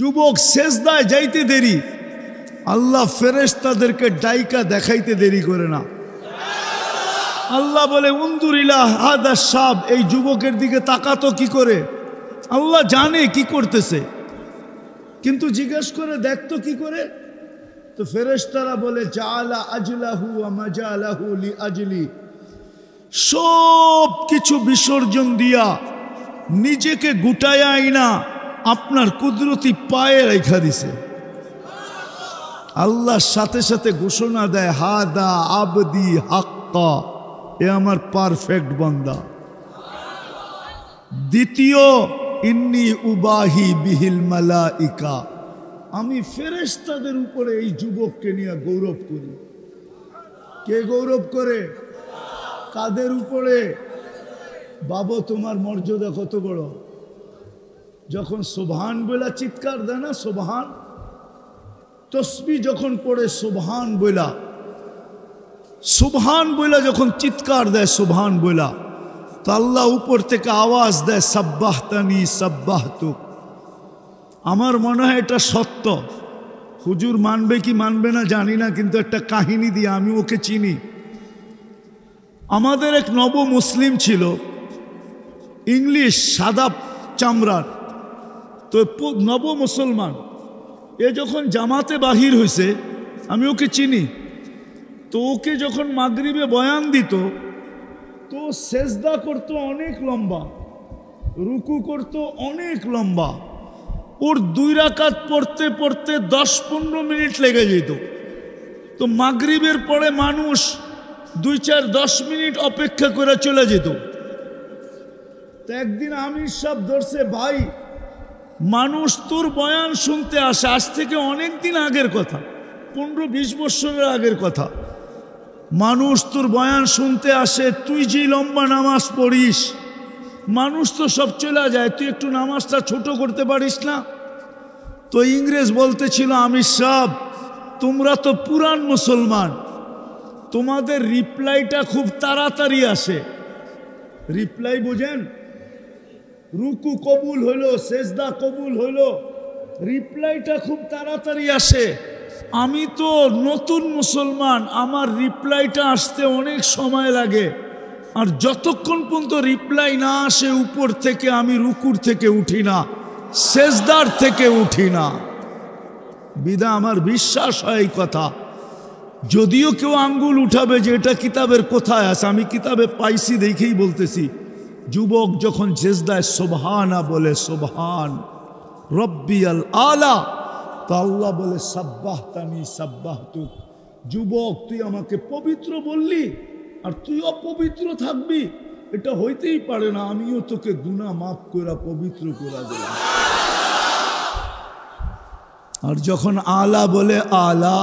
যুবক সেজদায় যাইতে দেরি, আল্লাহ ফেরেশতাদেরকে ডাইকা দেখাইতে দেরি করে না। আল্লাহ বলে উনজুর ইলা হাদা শাব, এই যুবকের দিকে তাকাতো কি করে? আল্লাহ জানে কি করতেছে, কিন্তু জিজ্ঞেস করে দেখতো কি করে? তো ফেরেশতারা বলে জাআলা আজলাহু ওয়া মাজালাহু লিআজলি, সব কিছু বিসর্জন দিয়া নিজেকে গুটায় আইনা আপনার কুদরতি পায়ে রেখা দিছে। আল্লাহর সাথে সাথে ঘোষণা দেয় হাদা আবদি হাক্কা, এ আমার পারফেক্ট বান্দা। দ্বিতীয় ইন্নী উবাহি বিহিল মালাইকা, আমি ফেরেশতাদের উপরে এই যুবককে নিয়ে গৌরব করি। কে গৌরব করে? কাদের উপরে? বাবা তোমার মর্যাদা কত বড়। যখন সুবহান বলা চিৎকার দেয় না, সুবহান তসবিহ যখন পড়ে সুবহান বইলা যখন চিৎকার দেয় সুবহান বইলা, তো আল্লাহ উপর থেকে আওয়াজ দেয় সাব্বাহতানি সাব্বাহতুক। আমার মনে হয় এটা সত্য। হুজুর মানবে কি মানবে না জানি না, কিন্তু একটা কাহিনী দিয়ে, আমি ওকে চিনি। আমাদের এক নব মুসলিম ছিল, ইংলিশ সাদা চামড়ার, তো নব মুসলমান। এ যখন জামাতে বাহির হয়েছে, আমি ওকে চিনি, তো ওকে যখন মাগরিবে বয়ান দিত, তো সেজদা করতো অনেক লম্বা, রুকু করতো অনেক লম্বা। ওর 2 রাকাত পড়তে পড়তে 10-15 মিনিট লেগে যেত। তো মাগরিবের পরে মানুষ 2-4-10 মিনিট অপেক্ষা করে চলে যেত। তো একদিন আমির সাহেব ধরছে, ভাই মানুষ তোর বয়ান শুনতে আসে, আজ থেকে অনেক দিন আগের কথা, 15-20 বছরের আগের কথা। মানুষ তোর বয়ান শুনতে আসে, তুই যে লম্বা নামাজ পড়িস, মানুষ তো সব চলে যায়, তুই একটু নামাজটা ছোট করতে পারিস না? তো ইংরেজ বলতেছিল, আমির সাহেব তোমরা তো পুরান মুসলমান, তোমাদের রিপ্লাইটা খুব তাড়াতাড়ি আসে। রিপ্লাই বোঝেন? রুকু কবুল হইল, সেজদা কবুল হইল, রিপ্লাইটা খুব তাড়াতাড়ি আসে। আমি তো নতুন মুসলমান, আমার রিপ্লাইটা আসতে অনেক সময় লাগে, আর যতক্ষণ পর্যন্ত রিপ্লাই না আসে উপর থেকে আমি রুকুর থেকে উঠি না, সেজদার থেকে উঠি না। বিদা আমার বিশ্বাস হয় এই কথা। যদিও কেউ আঙ্গুল উঠাবে যে এটা কিতাবের কোথায় আছে, আমি কিতাবে পাইছি দেখেই বলতেছি। যুবক যখন সেজদায় সুবহানা বলে, সুবহান রব্বিয়াল আলা, তো আল্লাহ বলে সাব্বাহতানি সাব্বাহতুক। যুবক তুই আমাকে পবিত্র বললি, আর তুই অপবিত্র থাকবি, এটা হইতেই পারে না, আমিও তোকে গুনাহ মাফ করে পবিত্র করে দিলাম। আর যখন আলা বলে, আলা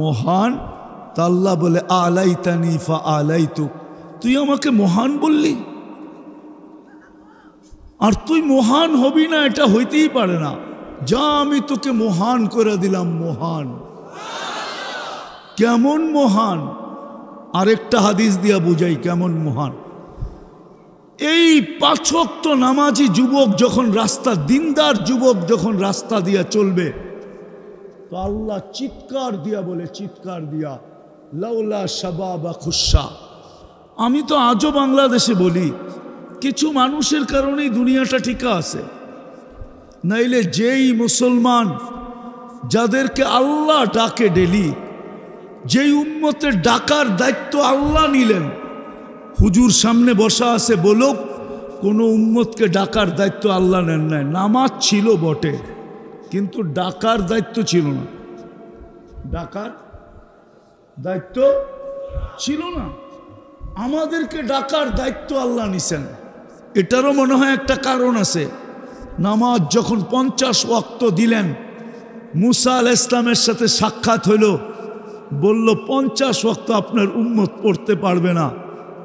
মহান, তা আল্লাহ বলে আলাইতানি ফা আলাইতুক, তুই আমাকে মহান বললি, আর তুই মহান হবি না, এটা হইতেই পারে না, যা আমি তোকে মহান করে দিলাম। মহান কেমন মহান? আরেকটা হাদিস দিয়া বুঝাই কেমন মহান। এই 5 ওয়াক্ত নামাজি যুবক যখন রাস্তা, দিনদার যুবক যখন রাস্তা দিয়া চলবে, তো আল্লাহ চিৎকার দিয়া বলে, চিৎকার দিয়া লাউলা শাবাবা খুশা। আমি তো আজও বাংলাদেশে বলি, কিছু মানুষের কারণেই দুনিয়াটা টিকা আছে, নাইলে যেই মুসলমান যাদেরকে আল্লাহ ডাকে ডেলি, যেই উম্মতের ডাকার দায়িত্ব আল্লাহ নিলেন, হুজুর সামনে বসা আছে বলুক, কোনো উম্মতকে ডাকার দায়িত্ব আল্লাহ নেন নাই। নামাজ ছিল বটে, কিন্তু ডাকার দায়িত্ব ছিল না। ডাকার দায়িত্ব ছিল না, আমাদেরকে ডাকার দায়িত্ব আল্লাহ নিছেন। এটারও মনে হয় একটা কারণ আছে। নামাজ যখন 50 ওয়াক্ত দিলেন, মুসা আলাইহিস সালামের সাথে সাক্ষাৎ হইল, বলল 50 ওয়াক্ত আপনার উম্মত পড়তে পারবে না,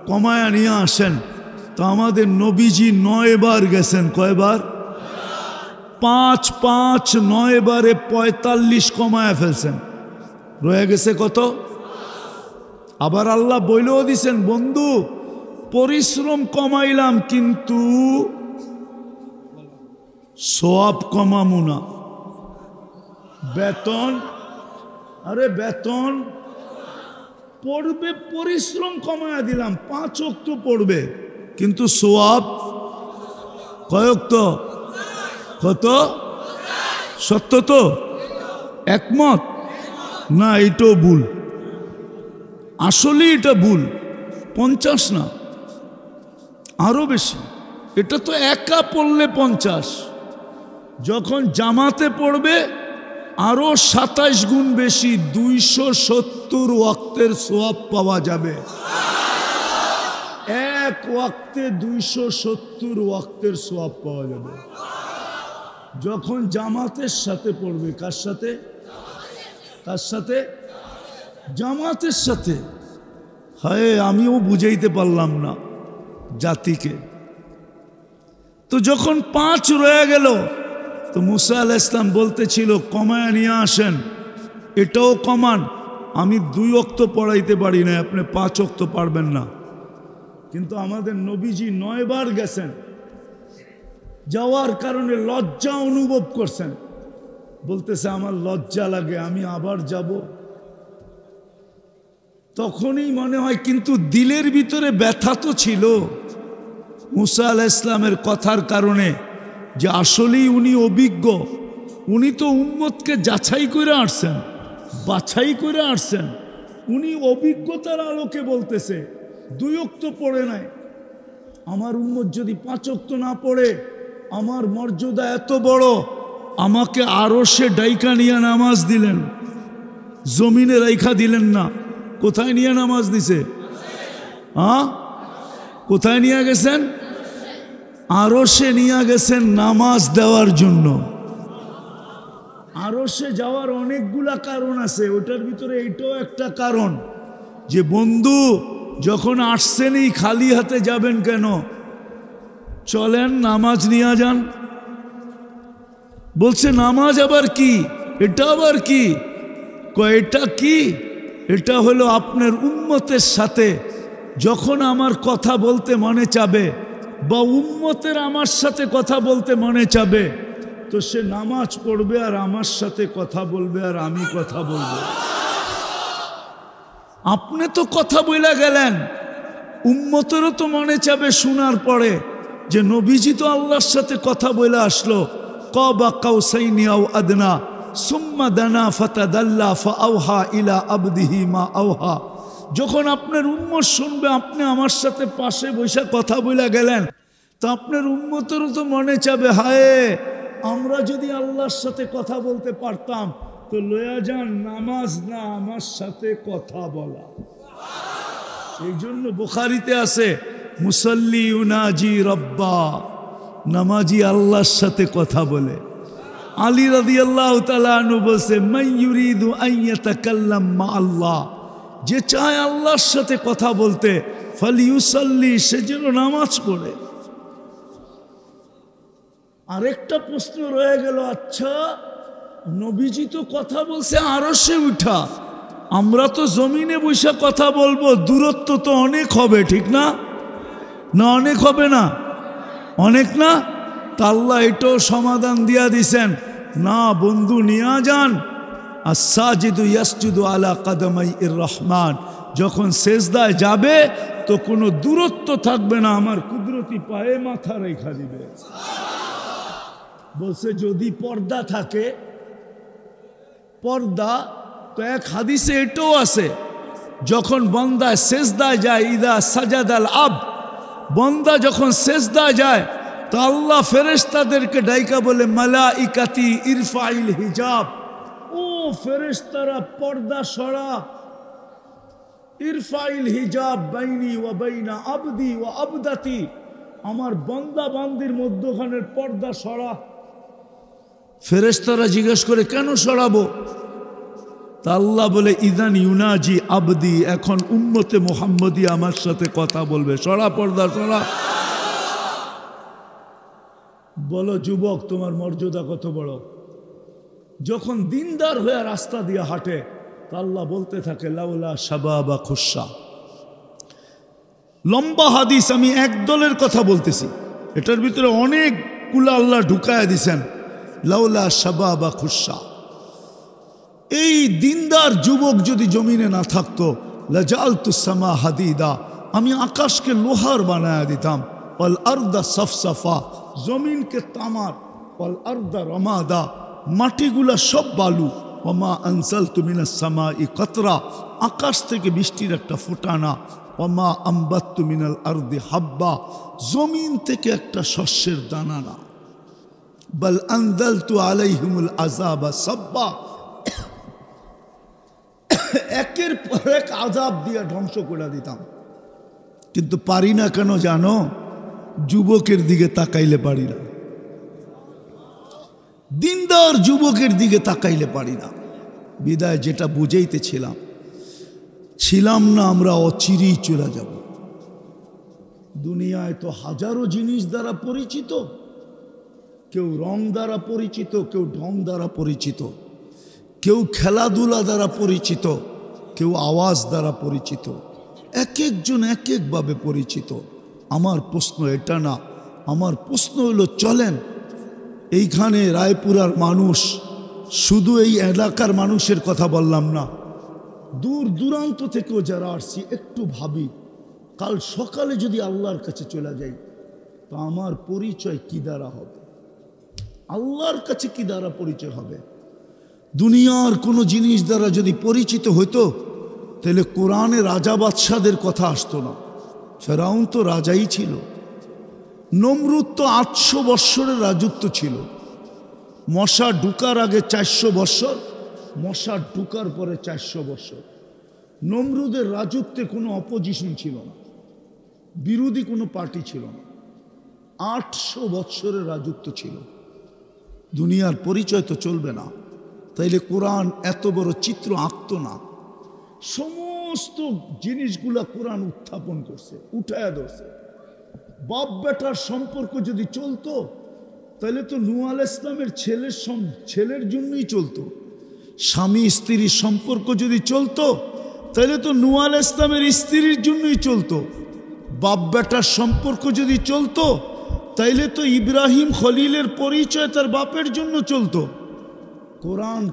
কমায়া নিয়ে আসেন। তো আমাদের নবীজি 9 বার গেছেন। কয়বার? 5 5 9 বারে 45 কমায়া ফেলছেন, রয়ে গেছে কত? আবার আল্লাহ বইলেও দিছেন, বন্ধু পরিশ্রম কমাইলাম কিন্তু সওয়াব কমামু না। বেতন, আরে বেতন পড়বে, পরিশ্রম কমায়া দিলাম, 5 ওয়াক্ত পড়বে, কিন্তু সওয়াব কয়ক্ত? কত? সত্য তো? একমত না? এটাও ভুল, আসলে এটা ভুল। 50 না, আরো বেশি। এটা তো একা পড়লে 50, যখন জামাতে পড়বে আরো 27 গুণ বেশি, 270 ওয়াক্তের সওয়াব পাওয়া যাবে। এক ওয়াক্তে 270 ওয়াক্তের সওয়াব পাওয়া যাবে যখন জামাতের সাথে পড়বে। কার সাথে? কার সাথে? জামাতের সাথে। হায়, আমিও বুঝাইতে পারলাম না জাতিকে। তো যখন 5 রয়ে গেল, তো মুসা আলাইহিস সালাম বলতেছিল কমায় নিয়ে আসেন, এটাও কমান। আমি 2 ওয়াক্ত পড়াইতে পারি না, আপনি 5 ওয়াক্ত পারবেন না। কিন্তু আমাদের নবীজি 9 বার গেছেন, যাওয়ার কারণে লজ্জা অনুভব করছেন, বলতেছে আমার লজ্জা লাগে, আমি আবার যাব। তখনই মনে হয়, কিন্তু দিলের ভিতরে ব্যথা তো ছিল মুসা আলাইহিস সালামের কথার কারণে, যে আসলেই উনি অভিজ্ঞ, উনি তো উম্মতকে যাচাই করে আসছেন, বাছাই করে আসছেন। উনি অভিজ্ঞতার আলোকে বলতেছে 2 ওয়াক্ত পড়ে নাই, আমার উম্মত যদি 5 ওয়াক্ত না পড়ে, আমার মর্যাদা এত বড়, আমাকে আরশে ডাইকা নিয়ে নামাজ দিলেন, জমিনে রাইখা দিলেন না। কোথায় নিয়ে নামাজ দিছে? হ্যাঁ, কোথায় নিয়ে গেছেন? আরশে নিয়ে গেছেন নামাজ দেওয়ার জন্য। আরশে যাওয়ার অনেকগুলা কারণ আছে, ওটার ভিতরে এইটাও একটা কারণ, যে বন্ধু যখন আসছেনই খালি হাতে যাবেন কেন? চলেন নামাজ নিয়ে যান। বলছে নামাজ আবার কি? এটা আবার কি? এটা কি? এটা হলো আপনার উম্মতের সাথে যখন আমার কথা বলতে মনে চাবে, বা উম্মতের আমার সাথে কথা বলতে মনে চাবে, তো সে নামাজ পড়বে আর আমার সাথে কথা বলবে, আর আমি কথা বলবো। আপনি তো কথা বইলা গেলেন, উম্মতেরও তো মনে চাবে শোনার পরে যে নবীজি তো আল্লাহর সাথে কথা বইলা আসলো। কাবা কাউসাইনি আও আদনা সুম্মা দানা ফাতাদাল্লা ফাআওহা ইলা আবদিহি মা আওহা। যখন আপনার উম্মত শুনবে আপনি আমার সাথে পাশে বসে কথা বইলা গেলেন, তো আপনার উম্মতেরও তো মনে চাবে, হায় আমরা যদি আল্লাহর সাথে কথা বলতে পারতাম, তো লয়া যান নামাজ না আমার সাথে কথা বলা। এই জন্য বুখারীতে আছে মুসাল্লি ইউনাজি রব্বা, নামাজি আল্লাহর সাথে কথা বলে। আলী রাদিয়াল্লাহু তাআলা আনহু বলছে, মান ইউরিদু আন ইয়াতাকাল্লাম মা আল্লাহ, যে চায় আল্লাহর সাথে কথা বলতে, ফালিউসাল্লি, সে যেন নামাজ পড়ে। আরেকটা প্রশ্ন রয়ে গেল, আচ্ছা নবীজি তো কথা বলছে আরশে উঠা, আমরা তো জমিনে বসে কথা বলবো, দূরত্ব তো অনেক হবে, ঠিক না? না অনেক হবে না? অনেক না? তা আল্লাহ এটাও সমাধান দিয়া দিছেন, না বন্ধু নিয়া যান। আস-সাজিদু ইয়াসজুদু আলা কাদামাইর রহমান, যখন সেজদায় যাবে তো কোনো দূরত্ব থাকবে না, আমার কুদরতি পায়ে মাথা রেখা দিবে। বলছে যদি পর্দা থাকে, পর্দা তো এক হাদিসে এটাও আছে, যখন বান্দা সেজদায় যায়, ইদা সাজাদাল আব, বান্দা যখন সেজদায় যায়, তো আল্লাহ ফেরেশতাদেরকে ডাইকা বলে, মালাইকাতি ইরফাইল হিজাব, ও ফেরেশতারা পর্দা সরা, ইরফাইল হিজাব বাইনি ওয়া বাইনা আবদি ওয়া আবদাতি, আমার বান্দা বান্দির মধ্যখানের পর্দা সরা। ফেরেশতারা জিজ্ঞেস করে কেন সরাবো? তা আল্লাহ বলে, ইদান ইউনাজি আবদি, এখন উম্মতে মুহাম্মদী আমার সাথে কথা বলবে, সরা পর্দা সরা। বলো যুবক, তোমার মর্যাদা কত বড়। যখন দিনদার হয়ে রাস্তা দিয়ে হাঁটে, তা আল্লাহ বলতে থাকে, লাউলা শাবাবা খুশা। লম্বা হাদিস, আমি এক দলের কথা বলতেছি, এটার ভিতরে অনেকগুলো আল্লাহ ঢুকায় দিছেন। লাউলা শাবাবা খুশা, এই দিনদার যুবক যদি জমিনে না থাকতো, লাজালতুস সামা হাদিদা, আমি আকাশকে লোহার বানায়া দিতাম, ওয়াল আরদা সফসফা, জমিনকে তামার, ওয়াল আরদা রমাদা, মাটিগুলা সব বালু, ওমা আনজালতু মিনাস সামাই কতরা, আকাশ থেকে বৃষ্টির একটা ফোঁটানা, ওমা আম্বাত্তু মিনাল আরদি হাব্বা, জমিন থেকে একটা শস্যের দানা না, বাল আনজালতু আলাইহিমুল আযাবা সাব্বা, একের পর এক আযাব দিয়ে ধ্বংস করে দিতাম। কিন্তু পারি না কেন জানো? যুবকের দিকে তাকাইলে পারি না, দিনদার যুবকের দিকে তাকাইলে পারি না। বিদায় যেটা বুঝাইতেছিলাম, ছিলাম না আমরা অচিরেই চলে যাব। দুনিয়ায় তো হাজারো জিনিস দ্বারা পরিচিত, কেউ রং দ্বারা পরিচিত, কেউ ঢং দ্বারা পরিচিত, কেউ খেলাধুলা দ্বারা পরিচিত, কেউ আওয়াজ দ্বারা পরিচিত, এক একজন এক একভাবে পরিচিত। আমার প্রশ্ন এটা না, আমার প্রশ্ন হলো চলেন এইখানে রায়পুরার মানুষ, শুধু এই এলাকার মানুষের কথা বললাম না, দূর দূরান্ত থেকেও যারা আসছি, একটু ভাবি কাল সকালে যদি আল্লাহর কাছে চলে যাই তো আমার পরিচয় কি দ্বারা হবে? আল্লাহর কাছে কি দ্বারা পরিচয় হবে? দুনিয়ার কোনো জিনিস দ্বারা যদি পরিচিত হইতো তাহলে কোরআনে রাজা বাদশাদের কথা আসতো না। ফেরাউন তো রাজাই ছিল, নমরুদ তো 800 বৎসরের রাজত্ব ছিল, মশা ঢুকার আগে 400 বৎসর, মশা ঢুকার পরে 400 বৎসর। নমরুদের রাজত্বে কোনো অপোজিশন ছিল না, বিরোধী কোনো পার্টি ছিল না, 800 বৎসরের রাজত্ব ছিল। দুনিয়ার পরিচয় তো চলবে না, তাইলে কোরআন এত বড় চিত্র আঁকতো না। সমস্ত জিনিসগুলা কোরআন উত্থাপন করছে, উঠায়া ধরছে। বাপ বেটার সম্পর্ক যদি চলতো তাহলে তো নূহ আলাইহিস ইসলামের ছেলের জন্যই চলতো। স্বামী স্ত্রীর সম্পর্ক যদি চলতো তাহলে তো নূহ আলাইহিস ইসলামের স্ত্রীর জন্যই চলতো। বাপ বেটার সম্পর্ক যদি চলতো তাইলে তো ইব্রাহিম খলিলের পরিচয় তার বাপের জন্য চলতো। কোরআন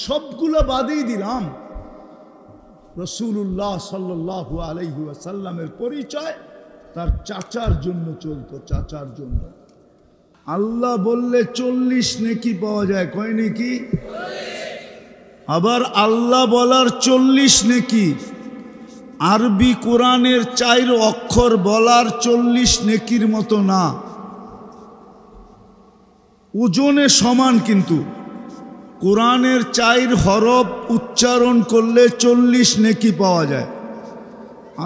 সবগুলা বাদেই দিলাম, রাসূলুল্লাহ সাল্লাল্লাহু আলাইহি ওয়াসাল্লামের পরিচয় তার চাচার জন্য চলতো, চাচার জন্য। আল্লাহ বললে 40 নেকি পাওয়া যায়, কয় নেকি? আবার আল্লাহ বলার 40 নেকি, আরবি কোরআনের 4 অক্ষর বলার 40 নেকির মতো না, ওজনে সমান। কিন্তু কোরআনের 4 হরফ উচ্চারণ করলে 40 নেকি পাওয়া যায়।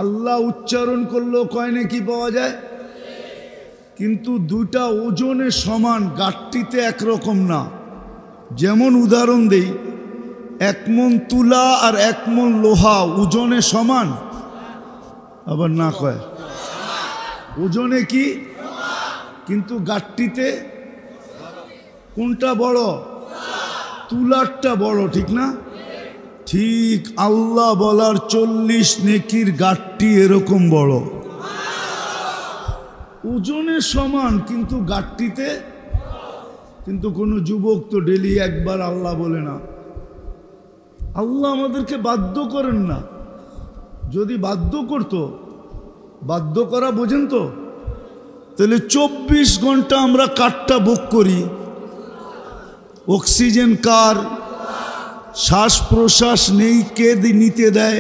আল্লাহ উচ্চারণ করলেও কয় নেকি পাওয়া যায়, কিন্তু দুটা ওজনে সমান, গাঠটিতে একরকম না। যেমন উদাহরণ দেই, 1 মণ তুলা আর 1 মণ লোহা ওজনে সমান, আবার না কয় ওজনে কি, কিন্তু গাঠটিতে কোনটা বড়? তুলারটা বড়, ঠিক না? ঠিক আল্লাহ বলার 40 নেকির গাঠটি এরকম বড়, ওজনে সমান কিন্তু গাঠটিতে। কিন্তু কোনো যুবক তো ডেলি একবার আল্লাহ বলে না। আল্লাহ আমাদেরকে বাধ্য করেন না, যদি বাধ্য করতো, বাধ্য করা বোঝেন তো, তাহলে 24 ঘন্টা আমরা কারটা বুক করি, অক্সিজেন কার, শ্বাস প্রশ্বাস নেই কে নিতে দেয়,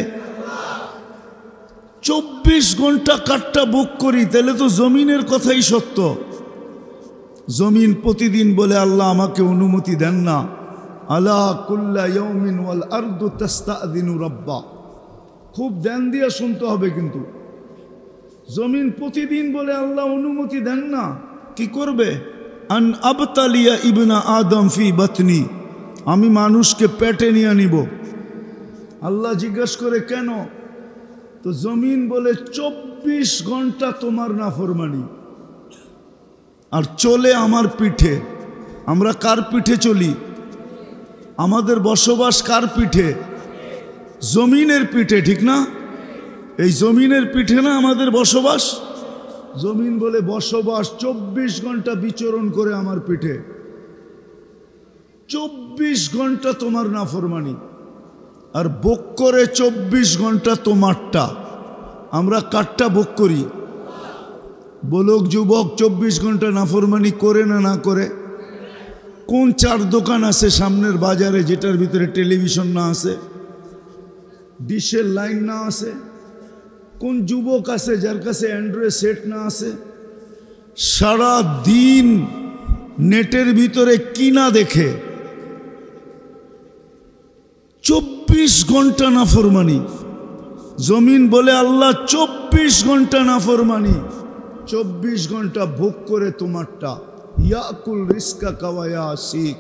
24 ঘন্টা কারটা বুক করি, তাহলে তো জমিনের কথাই সত্য। জমিন প্রতিদিন বলে আল্লাহ আমাকে অনুমতি দেন না, আলা কুল্লা ইয়াউমিন ওয়াল আরদু তাস্তাযিনু রাব্বা। খুব ধ্যান দিয়ে শুনতে হবে, কিন্তু জমিন প্রতিদিন বলে আল্লাহ অনুমতি দেন না। কি করবে? আন আবতালিয়া ইবনা আদম ফি বাতনি, আমি মানুষকে পেটে নিয়ে নিব। আল্লাহ জিজ্ঞাসা করে কেন? তো জমিন বলে 24 ঘন্টা তোমার নাফরমানি, আর চলে আমার পিঠে। আমরা কার পিঠে চলি? আমাদের বসবাস কার পিঠে? জমিনের পিঠে, ঠিক না? এই জমিনের পিঠে না আমাদের বসবাস। জমিন বলে বসবাস 24 ঘন্টা বিচরণ করে আমার পিঠে, 24 ঘন্টা তোমার নাফরমানি। আর বুক করে 24 ঘন্টা তোমারটা। আমরা কারটা বুক করি? বলুক যুবক, 24 ঘন্টা নাফরমানি করে না না করে? কোন 4 দোকান আছে সামনের বাজারে যেটার ভিতরে টেলিভিশন না আছে, ডিশের লাইন না আছে? কোন যুবক আছে যার কাছে অ্যান্ড্রয়েড সেট না আছে? সারা দিন নেটের ভিতরে কি না দেখে? 24 ঘন্টা নাফরমানি। জমিন বলে আল্লাহ 24 ঘন্টা নাফরমানি, 24 ঘন্টা ভোগ করে তোমারটা। ইয়াকুল রিস্কা কাওয়া আসিক,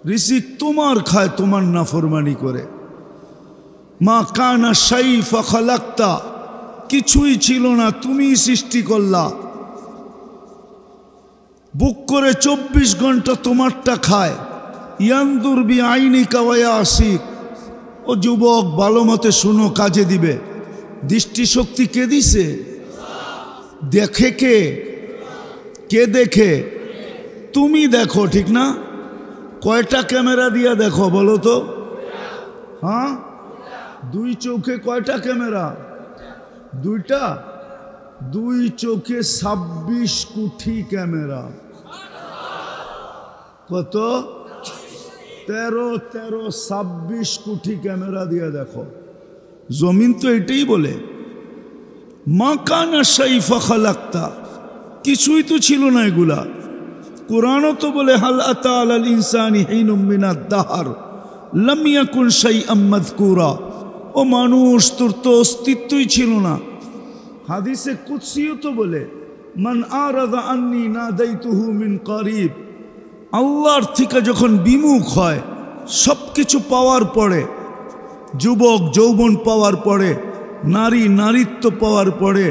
রিজিক তোমার খায়, তোমার নাফরমানি করে। মা কানা শাইফা খালাক্তা, কিছুই ছিল না, তুমি সৃষ্টি করলা। বুক করে 24 ঘন্টা তোমারটা খায়। ইয়ানদুর বি আইনি কাওয়া আসিক। ও যুবক, ভালো মতে শুনো, কাজে দিবে। দৃষ্টিশক্তি কে দিছে? দেখে কে? কে দেখে? তুমি দেখো, ঠিক না? কয়টা ক্যামেরা দিয়া দেখো বলো তো? হ্যাঁ, 2 চোখে কয়টা ক্যামেরা? 2টা। 2 চোখে 26 কোটি ক্যামেরা। কত? 26 কোটি ক্যামেরা দিয়ে দেখো। জমিন তো এটাই বলে, মা কানা শাইফা খালাক্তা, কিছুই তো ছিল না এগুলা। কুরআনও তো বলে হাল আতা আলাল ইনসানি হিনুম মিনাদ দাহর লাম ইয়াকুন শাইআম মাযকুরা। ও মানুষ, তোর তো অস্তিত্বই ছিল না। হাদিসে কুদসিও তো বলে মান আরাদা আন্নি নাদাইতুহু মিন করিব। আল্লাহর থেকে যখন বিমুখ হয়, সব কিছু পাওয়ার পরে, যুবক যৌবন পাওয়ার পরে, নারী নারীত্ব পাওয়ার পরে,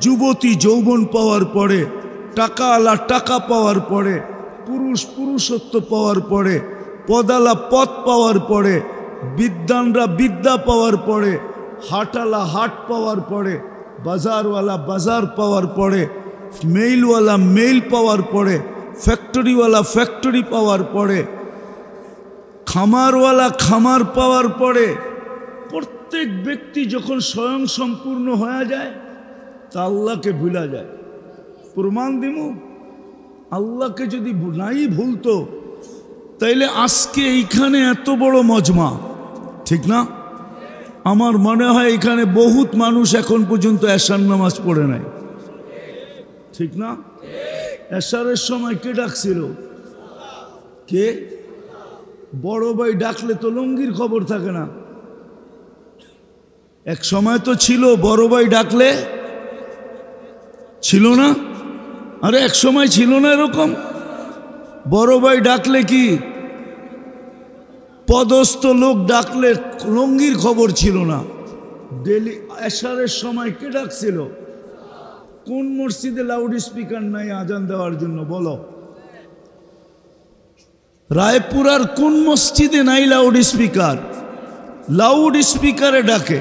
যুবতী যৌবন পাওয়ার পরে, টাকাওয়ালা টাকা পাওয়ার পরে, পুরুষ পুরুষত্ব পাওয়ার পরে, পদালা পথ পাওয়ার পরে, বিদ্বানরা বিদ্যা পাওয়ার পরে, হাটালা হাট পাওয়ার পরে, বাজারওয়ালা বাজার পাওয়ার পরে, মেইলওয়ালা মেইল পাওয়ার পরে, ফ্যাক্টরিওয়ালা ফ্যাক্টরি পাওয়ার পরে, খামারওয়ালা খামার পাওয়ার পরে, প্রত্যেক ব্যক্তি যখন স্বয়ং সম্পূর্ণ হয়ে যায় তা আল্লাহকে ভুলা যায়। প্রমাণ দিমু, আল্লাহকে যদি নাই ভুলতো তাইলে আজকে এইখানে এত বড় মজমা, ঠিক না? আমার মনে হয় এখানে বহুত মানুষ এখন পর্যন্ত এশার নামাজ পড়ে নাই, ঠিক না? এশারের সময় কে ডাকছিল? কে? বড় ভাই ডাকলে তো লঙ্গির খবর থাকে না। এক সময় তো ছিল বড় ভাই ডাকলে, ছিল না? আরে এক সময় ছিল না এরকম? বড় ভাই ডাকলে কি, পদস্থ লোক ডাকলে লঙ্গির খবর ছিল না। ডেলি এশারের সময় কে ডাকছিল? কোন মসজিদে লাউড স্পিকার নাই আজান দেওয়ার জন্য বলো? রায়পুরার কোন মসজিদে নাই লাউড স্পিকার? লাউড স্পিকারে ডাকে।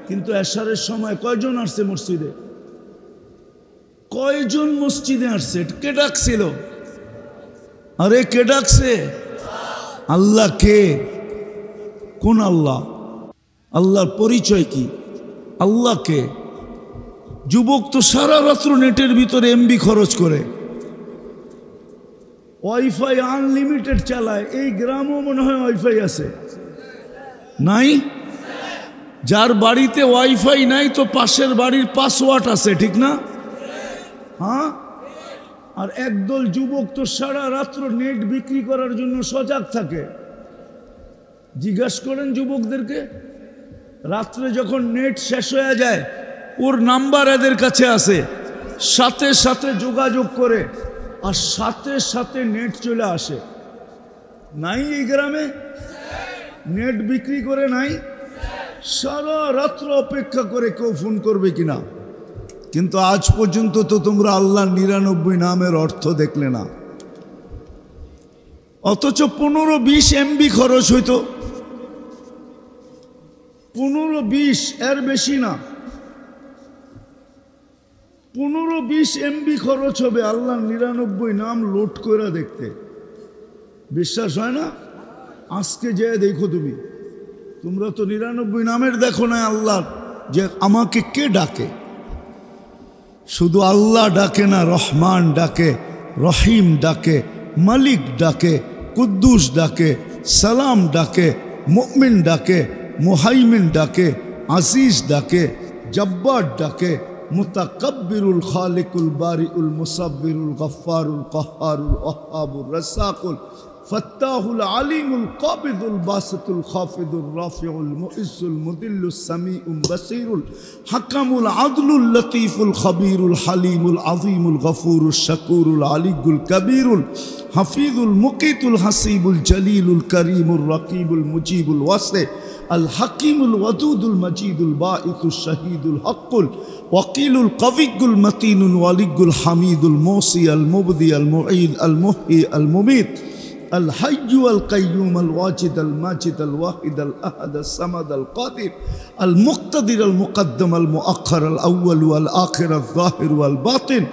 কিন্তু এশারের সময় কয়জন আসছে মসজিদে? কয়জন মসজিদে আসছে? কে ডাকছিল? আরে কে ডাকছে? আল্লাহ। কে? কোন আল্লাহ? আল্লাহর পরিচয় কি? আল্লাহ কে? যুবক তো সারা রাত্র নেটের ভিতরে এমবি খরচ করে, ওয়াইফাই আনলিমিটেড চালায়। এই গ্রামও মনে হয় ওয়াইফাই আছে, নাই? যার বাড়িতে ওয়াইফাই নাই তো পাশের বাড়ির পাসওয়ার্ড আছে, ঠিক না? হ্যাঁ। আর একদল যুবক তো সারা রাত্র নেট বিক্রি করার জন্য সজাগ থাকে। জিজ্ঞাসা করেন যুবকদেরকে, রাত্রে যখন নেট শেষ হয়ে যায় ওর নাম্বার এদের কাছে আছে, সাথে সাথে যোগাযোগ করে আর সাথে সাথে নেট চলে আসে। নাই এই গ্রামে? নেট বিক্রি করে নাই? সারা রাত্র অপেক্ষা করে কেউ ফোন করবে কিনা। কিন্তু আজ পর্যন্ত তো তোমরা আল্লাহর 99 নামের অর্থ দেখলে না। অথচ 15-20 এমবি খরচ হইতো, 15-20, এর বেশি না। 15-20 এমবি খরচ হবে আল্লাহর 99 নাম লোড করে দেখতে। বিশ্বাস হয় না? আজকে যেয়ে দেখো তুমি, তোমরা তো 99 নামের দেখো না আল্লাহর, যে আমাকে কে ডাকে। শুধু আল্লাহ ডাকে না, রহমান ডাকে, রহিম ডাকে, মালিক ডাকে, কুদ্দুস ডাকে, সালাম ডাকে, মুমিন ডাকে, মুহাইমিন ডাকে, আজিজ ডাকে, জব্বার ডাকে, মুতাকাব্বিরুল খালিকুল বারিউল মুসাব্বিরুল গফফারুল কাহ্হারুল ওয়াহ্হাবুর রাসাকুল ফাত্তাহুল আলিমুল কাবিদুল বাসিতুল খাফিদুর রাফিউল মুইজ্জুল মুদিল্লুস সামিউল বাসীরুল হাকামুল আদলুল লতীফুল খবীরুল হালিমুল আযীমুল গফুরুশ শাকুরুল আলিয়ুল কবীরুল হাফিজুল মুকিতুল হাসিবুল জলিলুল করিমুর রকিবুল মুজিবুল ওয়াসি আল হাকিমুল ওয়াদুদুল মজিদুল বাঈতুশ শাহীদুল হকুল ওয়াকিলুল কবিয়ুল মতিনুল ওয়ালিয়ুল হামিদুল মুসি আল মুবদি আল মুঈদ আল মুহয়ি আল মুমীত الحي القيوم الواجد الماجد الواحد الأحد الصمد القادر المقتدر المقدم المؤخر الأول والآخر الظاهر والباطن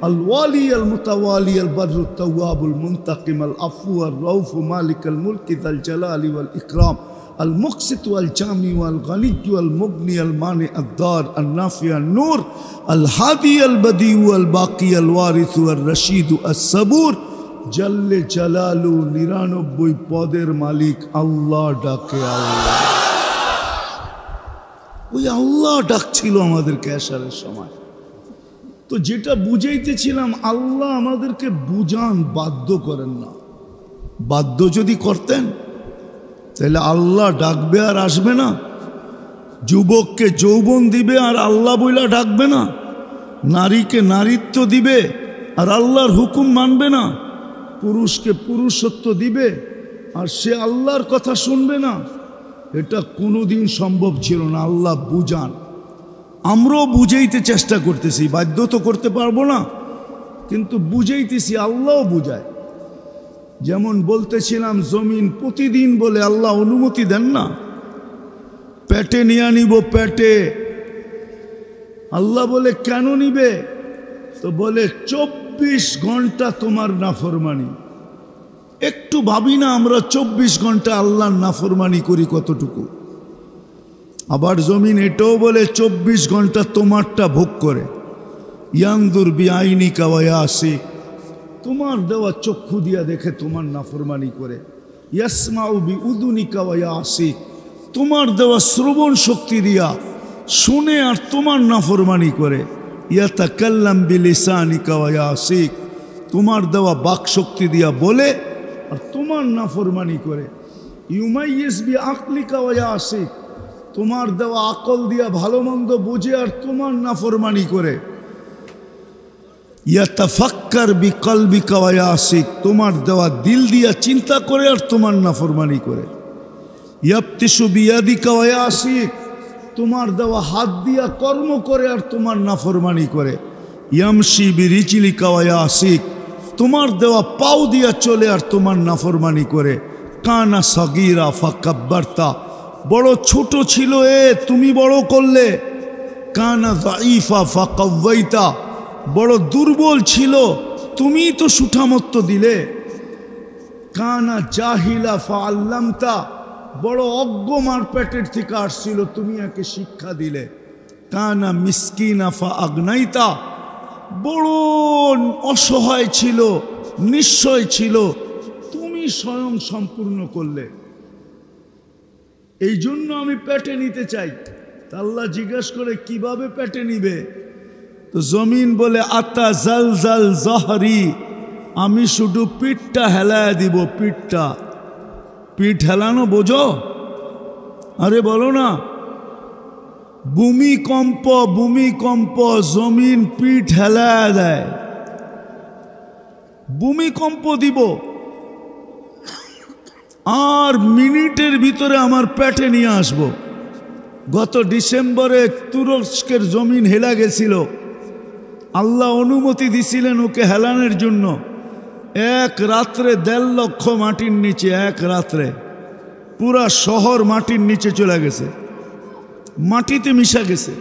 الوالي المتوالي البر التواب المنتقم العفو الرؤوف مالك الملك ذا الجلال والإكرام المقسط والجامع والغني والمغني المانع الضار النافع النور الهادي البديع الباقي الوارث الرشيد الصبور জল্লে জালালু 99 পদের মালিক আল্লাহ ডাকে। আল্লাহ, ওই আল্লাহ ডাকছিল আমাদেরকে আসারের সময়। তো যেটা বুঝাইতেছিলাম, আল্লাহ আমাদেরকে বুঝান, বাধ্য করেন না। বাধ্য যদি করতেন তাহলে আল্লাহ ডাকবে আর আসবে না? যুবককে যৌবন দিবে আর আল্লাহ বইলা ডাকবে না? নারীকে নারীত্ব দিবে আর আল্লাহর হুকুম মানবে না? পুরুষকে পুরুষত্ব দিবে আর সে আল্লাহর কথা শুনবে না? এটা কোনোদিন সম্ভব ছিল না। আল্লাহ বুঝান, আমরাও বুঝাইতে চেষ্টা করতেছি, বাধ্য তো করতে পারবো না, কিন্তু বুঝাইতেছি, আল্লাহও বুঝায়। যেমন বলতেছিলাম, জমিন প্রতিদিন বলে আল্লাহ অনুমতি দেন না, পেটে নিয়ে নিব, পেটে। আল্লাহ বলে কেন নিবে? তো বলে 24 ঘন্টা তোমার নাফরমানি। একটু ভাবি না আমরা 24 ঘন্টা আল্লাহর নাফরমানি করি কতটুকু? আবার জমিন এটাও বলে 24 ঘন্টা তোমারটা ভোগ করে। ইয়ানজুর বিআইনিকা ওয়া ইয়াসি, তোমার দেওয়া চক্ষু দিয়া দেখে তোমার নাফরমানি করে। ইয়াসমাউ বিউদুনিকা ওয়া ইয়াসি, তোমার দেওয়া শ্রবণ শক্তি দিয়া শুনে আর তোমার নাফরমানি করে। ইয়াতাকাল্লাম বিলিসানিকা ওয়া ইয়াসি, তোমার দেওয়া বাক শক্তি দিয়া বলে আর তোমার নাফরমানি করে। ইউমাইয়িজ বিআকলিকা ওয়া ইয়াসি, তোমার দেওয়া আকল দিয়া ভালো মন্দ বোঝে আর তোমার নাফরমানি করে। ইয়াতাফাক্কার বিকলবিকা ওয়া ইয়াসি, তোমার দেওয়া দিল দিয়া চিন্তা করে আর তোমার নাফরমানি করে। ইয়াবতিশু বিয়াদিকা ওয়া ইয়াসি, তোমার দেওয়া হাত দিয়া কর্ম করে আর তোমার নাফরমানি করে। ইয়ামশি বিরিজলিকা ওয়া ইয়াসি, তোমার দেওয়া পাও দিয়া চলে আর তোমার নাফরমানি করে। কানা সাগীরা ফাকাব্বারতা, বড় ছোট ছিল তুমি বড় করলে। কানা যায়ীফা ফাকাওয়াইতা, বড় দুর্বল ছিল তুমি তো সুঠামত্ব দিলে। কানা জাহিলা ফাআল্লামতা, বড় অজ্ঞ মার পেটের থেকে আসছিল তুমি একে শিক্ষা দিলে। কানা মিসকিনা ফাআগনাইতা, বড় অসহায় ছিল, নিশ্চয় ছিল, তুমি স্বয়ং সম্পূর্ণ করলে। এই জন্য আমি পেটে নিতে চাই। আল্লাহ জিজ্ঞেস করে কিভাবে পেটে নিবে? তো জমিন বলে আতা জাল জাল জহরি, আমি শুধু পিঠটা হেলায় দিব। পিঠটা, পিঠ হেলানো বোঝো? আরে বলো না, ভূমিকম্প, ভূমিকম্প, জমিন পিঠ হেলায় দেয়। ভূমিকম্প দিব আর মিনিটের ভিতরে আমার পেটে নিয়ে আসব। গত ডিসেম্বরে তুরস্কের জমিন হেলা গেছিল, আল্লাহ অনুমতি দিছিলেন ওকে হেলানোর জন্য। এক রাত্রে 1.5 লক্ষ মাটির নিচে, এক রাত্রে পুরা শহর মাটির নিচে চলে গেছে, মাটিতে মিশা গেছে।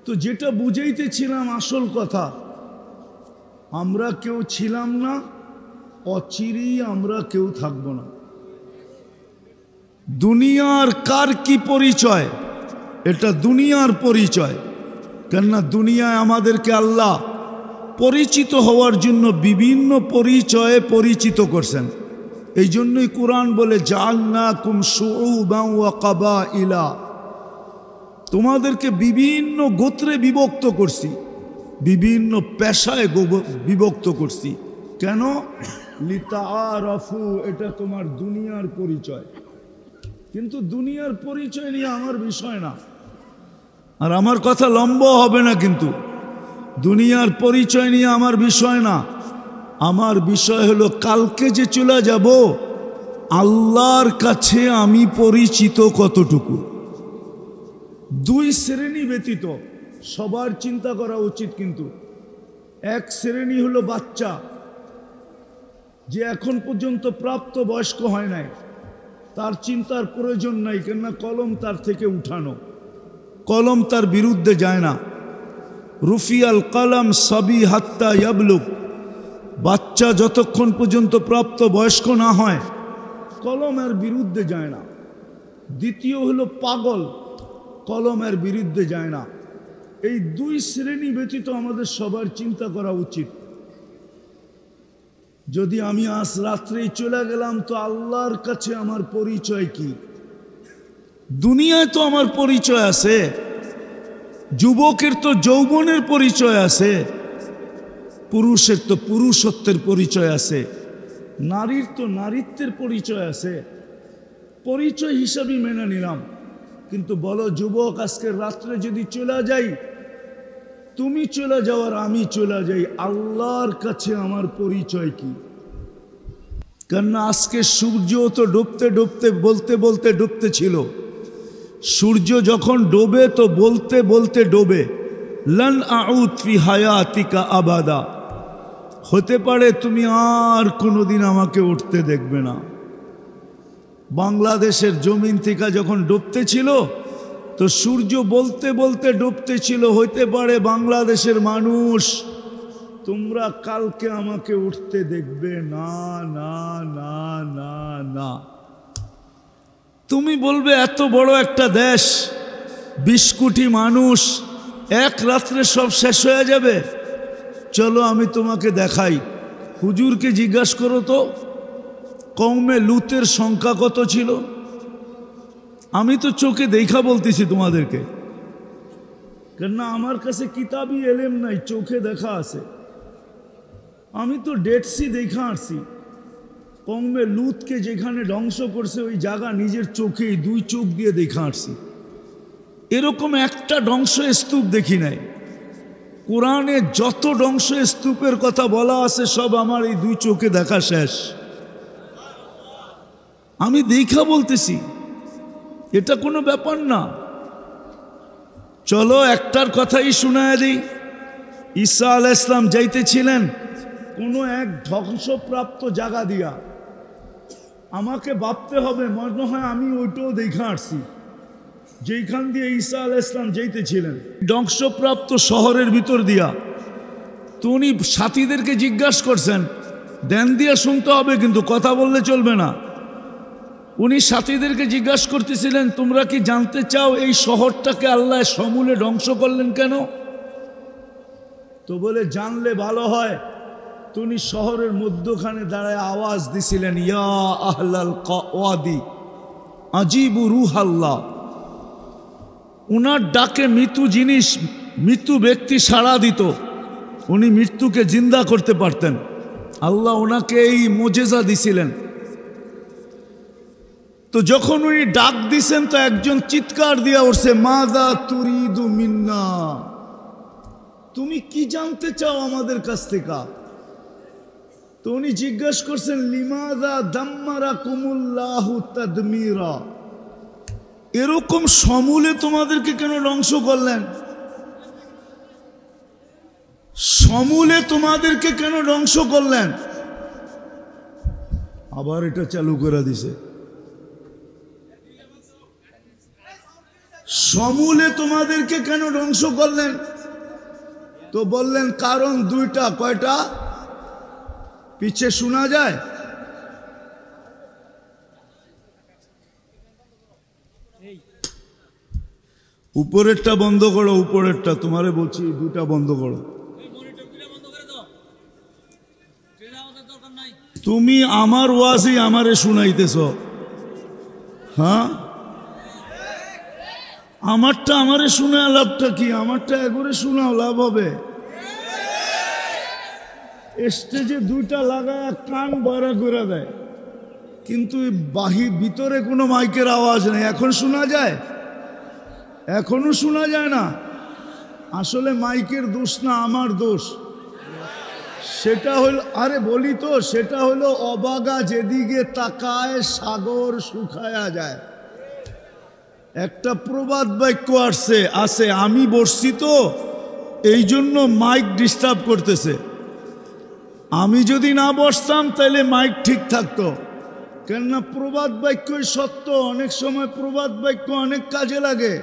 তো যেটা বুঝাইতেছিলাম আসল কথা, আমরা কেউ ছিলাম না, অচিরেই আমরা কেউ থাকব না। দুনিয়ার কার কি পরিচয়? এটা দুনিয়ার পরিচয়। কেননা দুনিয়ায় আমাদেরকে আল্লাহ পরিচিত হওয়ার জন্য বিভিন্ন পরিচয়ে পরিচিত করছেন। এই জন্যই কোরআন বলে জাআলনাকুম শুউবান ওয়া কাবাইলা, তোমাদেরকে বিভিন্ন গোত্রে বিভক্ত করছি, বিভিন্ন পেশায় বিভক্ত করছি। কেন? লিতাআরাফু, এটা তোমার দুনিয়ার পরিচয়। কিন্তু দুনিয়ার পরিচয় নিয়ে আমার বিষয় না, আর আমার কথা লম্বা হবে না। কিন্তু দুনিয়ার পরিচয় নিয়ে আমার বিষয় না। আমার বিষয় হলো কালকে যে চলে যাব, আল্লাহর কাছে আমি পরিচিত কতটুকু। দুই শ্রেণী ব্যতীত সবার চিন্তা করা উচিত। কিন্তু এক শ্রেণী হলো বাচ্চা, যে এখন পর্যন্ত প্রাপ্ত বয়স্ক হয় নাই, তার চিন্তার প্রয়োজন নাই। কেননা কলম তার থেকে উঠানো, কলম তার বিরুদ্ধে যায় না। রুফিয়াল কলম সবি হাত্তা ইয়াবলুগ, বাচ্চা যতক্ষণ পর্যন্ত প্রাপ্ত বয়স্ক না হয় কলমের বিরুদ্ধে যায় না। দ্বিতীয় হলো পাগল, কলমের বিরুদ্ধে যায় না। এই দুই শ্রেণী ব্যতীত আমাদের সবার চিন্তা করা উচিত। যদি আমি আজ রাত্রেই চলে গেলাম, তো আল্লাহর কাছে আমার পরিচয় কি? দুনিয়ায় তো আমার পরিচয় আছে, যুবকের তো যৌবনের পরিচয় আছে, পুরুষের তো পুরুষত্বের পরিচয় আছে, নারীর তো নারীত্বের পরিচয় আছে। পরিচয় হিসাবে মেনে নিলাম। কিন্তু বলো যুবক, আজকের রাত্রে যদি চলে যাই, তুমি চলে যাও আর আমি চলে যাই, আল্লাহর কাছে আমার পরিচয় কি? কেননা আজকে সূর্য তো ডুবতে ডুবতে বলতে বলতে ডুবতে ছিল। সূর্য যখন ডোবে তো বলতে বলতে ডোবে, লান আউদ ফি হায়াতিকা আবাদা, হতে পারে তুমি আর কোনোদিন আমাকে উঠতে দেখবে না। বাংলাদেশের জমিন থেকে যখন ডুবতে ছিল, তো সূর্য বলতে বলতে ডুবতে ছিল, হইতে পারে বাংলাদেশের মানুষ তোমরা কালকে আমাকে উঠতে দেখবে না, না, না, না, না। তুমি বলবে এত বড় একটা দেশ, 20 কোটি মানুষ, এক রাত্রে সব শেষ হয়ে যাবে। চলো আমি তোমাকে দেখাই। হুজুরকে জিজ্ঞাসা করো তো, কওমে লুতের সংখ্যা কত ছিল? আমি তো চোখে দেখা বলতেছি তোমাদেরকে, কেননা আমার কাছে কিতাবি এলেম নাই, চোখে দেখা আছে। আমি তো ডেড সি দেখা আসছি। কওমে লুতকে যেখানে ধ্বংস করছে ওই জায়গা নিজের চোখেই 2 চোখ দিয়ে দেখা আসছি। এরকম একটা ধ্বংস স্তূপ দেখি নাই। কোরআনে যত ধ্বংস স্তূপের কথা বলা আছে সব আমার এই 2 চোখে দেখা শেষ। আমি দেখা বলতেছি, এটা কোনো ব্যাপার না। চলো একটার কথাই শোনায় দিই। ঈসা আলাইহিস সালাম যাইতেছিলেন কোনো এক ধ্বংসপ্রাপ্ত জায়গা দিয়া। আমাকে ভাবতে হবে, মনে হয় আমি ওইটাও দেখা আসছি, যেইখান দিয়ে ঈসা আলাইহিস সালাম যাইতেছিলেন, ধ্বংসপ্রাপ্ত শহরের ভিতর দিয়া। তো উনি সাথীদেরকে জিজ্ঞাসা করছেন, ধ্যান দিয়ে শুনতে হবে কিন্তু কথা বললে চলবে না। উনি সাথীদেরকে জিজ্ঞাসা করতেছিলেন, তোমরা কি জানতে চাও এই শহরটাকে আল্লাহ সমূলে ধ্বংস করলেন কেন? তো বলে জানলে ভালো হয়। তো উনি শহরের মধ্যখানে দাঁড়ায় আওয়াজ দিছিলেন, ইয়া আহলাল ওয়াদি আজিবু রুহাল্লাহ। উনার ডাকে মৃত্যু জিনিস, মৃত্যু ব্যক্তি সাড়া দিত, উনি মৃত্যুকে জিন্দা করতে পারতেন। আল্লাহ ওনাকে এই মোজেজা দিছিলেন। তো যখন উনি ডাক দিছেন, তো একজন চিৎকার দিয়া উঠছে, মাযা তুরিদু মিন্না, তুমি কি জানতে চাও আমাদের কাছ থেকে? তো উনি জিজ্ঞাসা করছেন, লিমাযা দাম্মারাকুমুল্লাহু তাদমিরা, এরকম সমূলে তোমাদেরকে কেন ধ্বংস করলেন? সমূলে তোমাদেরকে কেন ধ্বংস করলেন? আবার এটা চালু করে দিছে, সমূলে তোমাদেরকে কেন ধ্বংস করলেন? তো বললেন কারণ 2টা। কয়টা? পিছে শোনা যায়? উপরেরটা বন্ধ করো, উপরেরটা তোমারে বলছি, দুটা বন্ধ করো। তুমি আমার ওয়াজই আমারে শুনাইতেছ। হ্যাঁ, আমারটা আমারে শুনে লাভটা কি? আমারটা একবারে শোনাও লাভ হবে? স্টেজে দুইটা লাগায় কান বড়া করে দেয়, কিন্তু ভিতরে কোনো মাইকের আওয়াজ নেই। এখন শোনা যায়? এখনো শোনা যায় না। আসলে মাইকের দোষ না, আমার দোষ। সেটা হলো, আরে বলি তো, সেটা হলো অবাগা যেদিকে তাকায় সাগর শুকায়া যায়। একটা প্রবাদ বাক্য আছে, আমি বসছি তো এই জন্য মাইক ডিস্টার্ব করতেছে। আমি যদি না বসতাম তাহলে মাইক ঠিক থাকতো। কেননা প্রবাদ বাক্যই সত্য। অনেক সময় প্রবাদ বাক্য অনেক কাজে লাগে।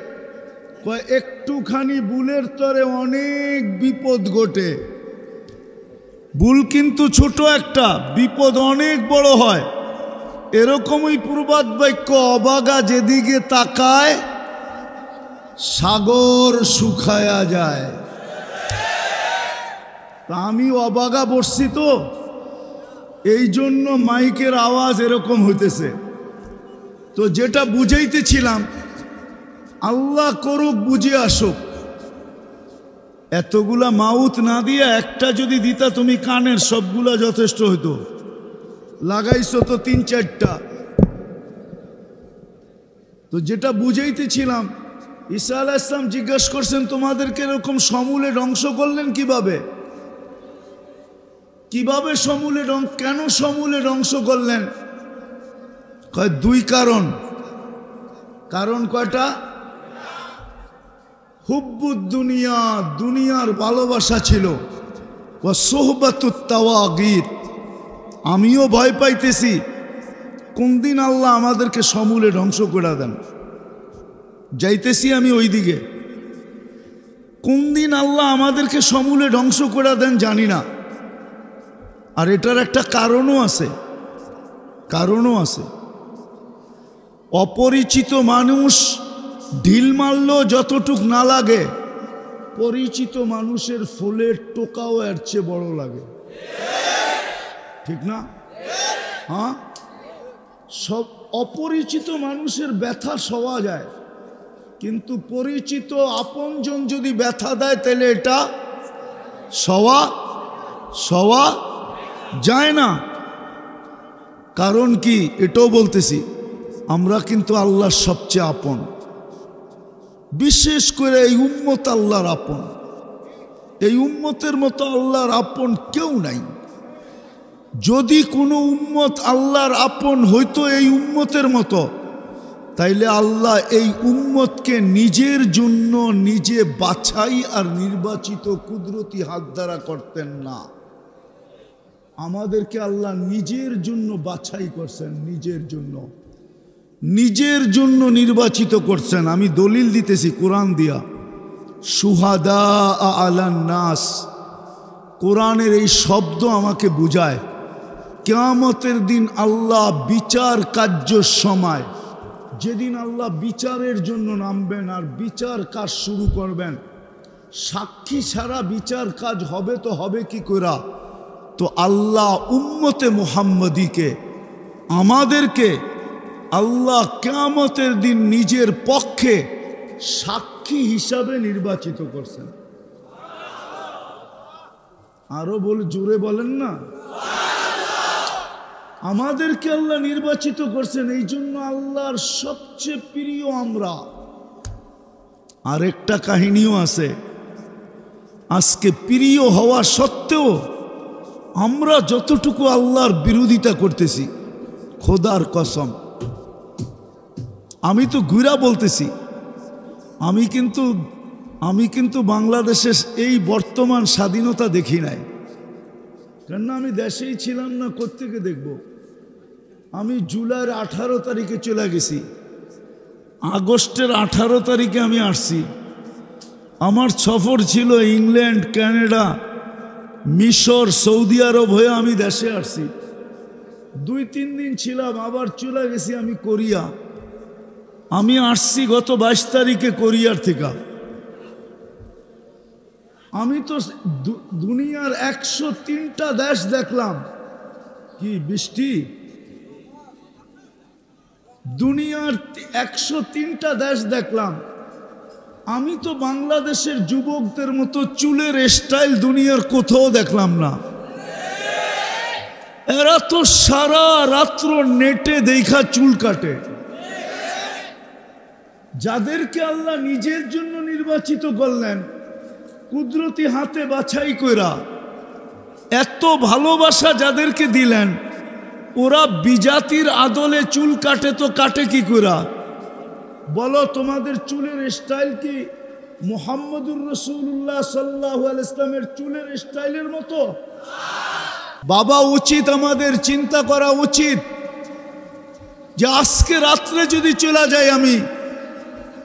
একটুখানি ভুলের তরে অনেক বিপদ ঘটে। ভুল কিন্তু ছোট একটা, বিপদ অনেক বড় হয়। এরকমই প্রবাদ বাক্য, অবাগা যেদিকে তাকায় সাগর শুকায়া যায়। তা আমি অবাগা বসছি তো এই জন্য মাইকের আওয়াজ এরকম হইতেছে। তো যেটা বুঝাইতেছিলাম, আল্লাহ করুক বুঝে আসুক। এতগুলা মাউথ না দিয়া একটা যদি দিতা তুমি কানের, সবগুলা যথেষ্ট হইতো। লাগাইছো তো 3-4টা। তো যেটা বুঝাইতেছিলাম, ঈসা আলাইহিস সালাম জিজ্ঞেস করছেন তোমাদেরকে এরকম সমূলে ধ্বংস করলেন কিভাবে? কিভাবে সমূলে কেন সমূলে ধ্বংস করলেন? কয় দুই কারণ। কারণ কয়টা? হুব্বুদ দুনিয়া, দুনিয়ার ভালোবাসা ছিল। ওয়া সুহবাতুত তাওয়াগীত, আমিও ভয় পাইতেছি কোন দিন আল্লাহ আমাদেরকে সমূলে ধ্বংস করে দেন। যাইতেছি আমি ওই দিকে। কোন দিন আল্লাহ আমাদেরকে সমূলে ধ্বংস করে দেন জানি না। আর এটার একটা কারণও আছে। অপরিচিত মানুষ ঢিল মারলেও যতটুক না লাগে, পরিচিত মানুষের ফুলের টোকাও এর চেয়ে বড় লাগে। ঠিক না? হ্যাঁ, সব অপরিচিত মানুষের ব্যথা সওয়া যায়, কিন্তু পরিচিত আপনজন যদি ব্যথা দেয় তাহলে এটা সওয়া যায় না। কারণ কি? এটাও বলতেছি, আমরা কিন্তু আল্লাহর সবচেয়ে আপন। বিশেষ করে এই উম্মত আল্লাহর আপন। এই উম্মতের মতো আল্লাহর আপন কেউ নাই। যদি কোনো উম্মত আল্লাহর আপন হইতো এই উম্মতের মতো, তাইলে আল্লাহ এই উম্মতকে নিজের জন্য নিজে বাছাই আর নির্বাচিত কুদরতি হাত দ্বারা করতেন না। আমাদেরকে আল্লাহ নিজের জন্য বাছাই করছেন, নিজের জন্য নির্বাচিত করছেন। আমি দলিল দিতেছি কোরআন দিয়া। শুহাদা আলান নাস, কোরআনের এই শব্দ আমাকে বুঝায় কিয়ামতের দিন আল্লাহ বিচার কার্যের সময়, যেদিন আল্লাহ বিচারের জন্য নামবেন আর বিচার কাজ শুরু করবেন, সাক্ষী ছাড়া বিচার কাজ হবে তো হবে কি করা? তো আল্লাহ উম্মতে মুহাম্মদীকে, আমাদেরকে আল্লাহ কিয়ামতের দিন নিজের পক্ষে সাক্ষী হিসাবে নির্বাচিত করছেন। আরো জোরে বলেন না। আমাদেরকে আল্লাহ নির্বাচিত করছেন, এই জন্য আল্লাহর সবচেয়ে প্রিয় আমরা। আরেকটা কাহিনীও আছে। আজকে প্রিয় হওয়া সত্ত্বেও আমরা যতটুকু আল্লাহর বিরোধিতা করতেছি, খোদার কসম, আমি তো ঘুরা বলতেছি, আমি কিন্তু বাংলাদেশের এই বর্তমান স্বাধীনতা দেখি নাই। কেননা আমি দেশেই ছিলাম না, কোত্থেকে দেখব? আমি জুলাইয়ের 18 তারিখে চলে গেছি, আগস্টের 18 তারিখে আমি আসছি। আমার সফর ছিল ইংল্যান্ড, কানাডা, মিশর, সৌদি আরব হয়ে আমি দেশে আসছি। 2-3 দিন ছিলাম, আবার চলে গেছি আমি কোরিয়া। আমি আসছি গত 22 তারিখে কোরিয়ার থেকে। আমি তো দুনিয়ার 103টা দেশ দেখলাম। কি বৃষ্টি! দুনিয়ার 103টা দেশ দেখলাম। আমি তো বাংলাদেশের যুবকদের মতো চুলের স্টাইল দুনিয়ার কোথাও দেখলাম না। এরা তো সারা রাত্র নেটে দেখা চুল কাটে। যাদেরকে আল্লাহ নিজের জন্য নির্বাচিত করলেন, কুদরতি হাতে বাছাই কইরা, এত ভালোবাসা যাদেরকে দিলেন, ওরা বিজাতির আদলে চুল কাটে তো কাটে কি কইরা? বলো, তোমাদের চুলের স্টাইল কি মুহাম্মদুর রাসূলুল্লাহ সাল্লাল্লাহু আলাইহি ওয়াসাল্লামের চুলের স্টাইলের মতো? বাবা, উচিত আমাদের চিন্তা করা উচিত যে আজকে রাত্রে যদি চলে যাই আমি,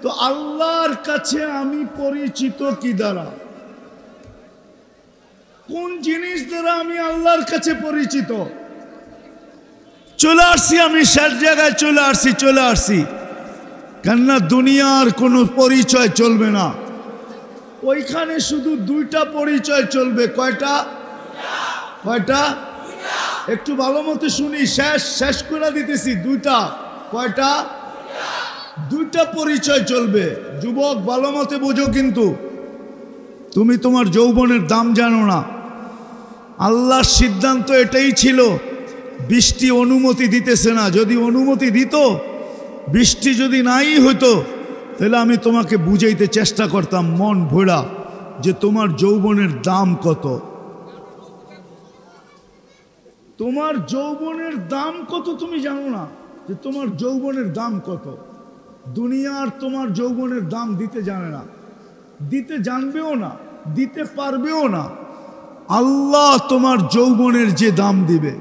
তো আল্লাহর কাছে আমি পরিচিত কি দ্বারা? কোন জিনিস দ্বারা আমি আল্লাহর কাছে পরিচিত? চলে আসছি আমি, শেষ জায়গায় চলে আসছি। কেননা দুনিয়ার কোনো পরিচয় চলবে না, ওইখানে শুধু দুইটা পরিচয় চলবে। কয়টা? একটু ভালো মতো শুনি, শেষ করে দিতেছি। দুইটা। কয়টা? দুইটা পরিচয় চলবে। যুবক, ভালো মতো বুঝো, কিন্তু তুমি তোমার যৌবনের দাম জানো না। আল্লাহর সিদ্ধান্ত এটাই ছিল, বৃষ্টি অনুমতি দিতেছে না। যদি অনুমতি দিত, বৃষ্টি যদি নাই হইতো, তাহলে আমি তোমাকে বুঝাইতে চেষ্টা করতাম মন ভোলা যে তোমার যৌবনের দাম কত। তোমার যৌবনের দাম কত তুমি জানো না, যে তোমার যৌবনের দাম কত। দুনিয়ার তোমার যৌবনের দাম দিতে জানে না, দিতে জানবেও না, দিতে পারবেও না। আল্লাহ তোমার যৌবনের যে দাম দিবে,